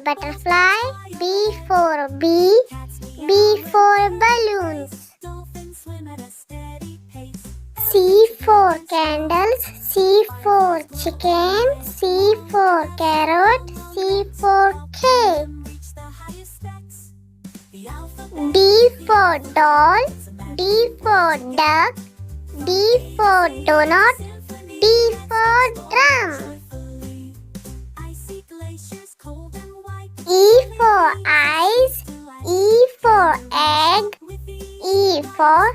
for butterfly, B for bee, B for balloons. C for candles, C for chicken, C for carrot, C for cake. D for doll, D for duck, D for donut, D for drum. E for eyes, E for egg, E for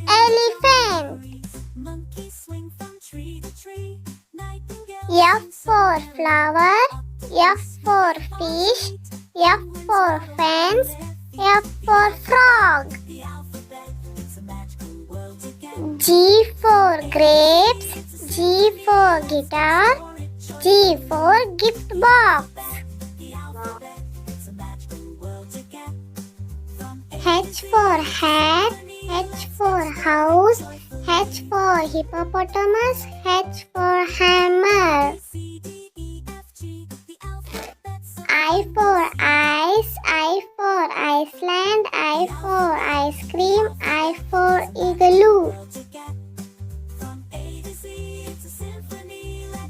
elephant. F for flower, F for fish, F for fence, F for frog. G for grapes, G for guitar, G for gift box. H for hat, H for house, H for hippopotamus, H for hammer. I for ice, I for Iceland, I for ice cream, I for igloo.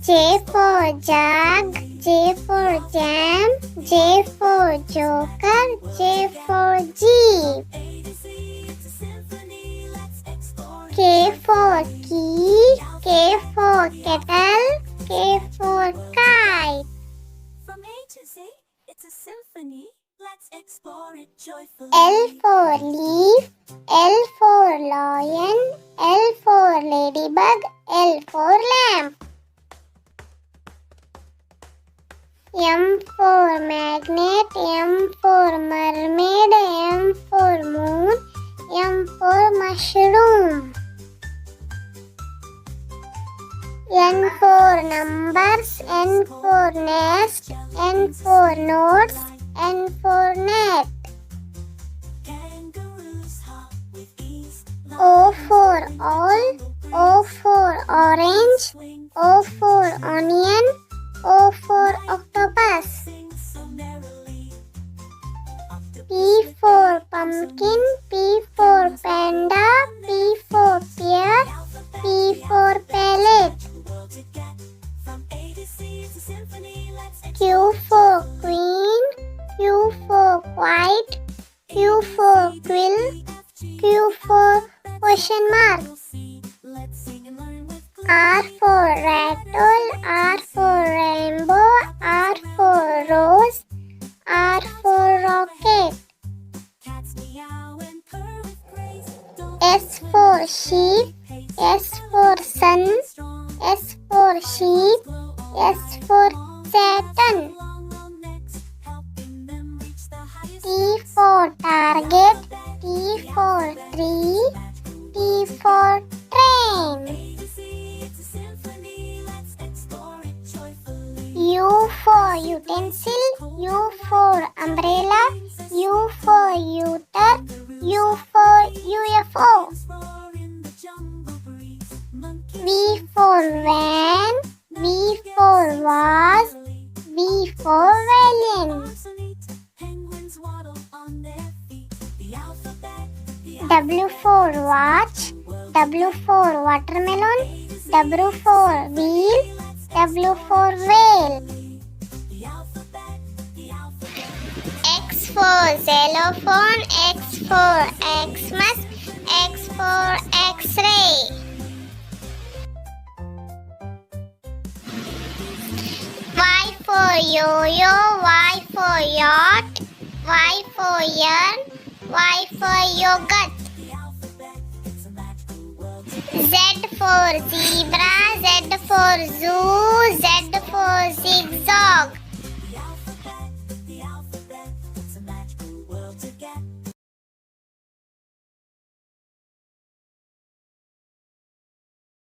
J for jug, J for jam, J for joker, J for jeep. K for key, K for kettle, K for kite. From A to Z, it's a symphony. Let's explore it joyfully. L for leaf, L for lion, L for ladybug, L for lamp. M for magnet, M for mermaid, M for moon, M for mushroom. N for numbers, N for nest, N for notes, N for net. O for all, O for orange, O for onion, O for octopus. P for pumpkin, P for panda, P for pear, P for palette. Q for queen, Q for white, Q for quill, Q for question mark. R for rattle, R for rainbow, R for rose, R for rocket. S for sheep, S for sun, S for sheep, S for Saturn. T for target, T for tree, T for train. U for utensil, U for umbrella, U for U-turn, U for UFO. V for van, V for vase, V for violin. W for watch, W for watermelon, W for wheel, W for whale. X for xylophone, X for Xmas, X for X-ray. Y for yo-yo, Y for yacht, Y for yarn, Y for yogurt. Z for zebra, Z for zoo,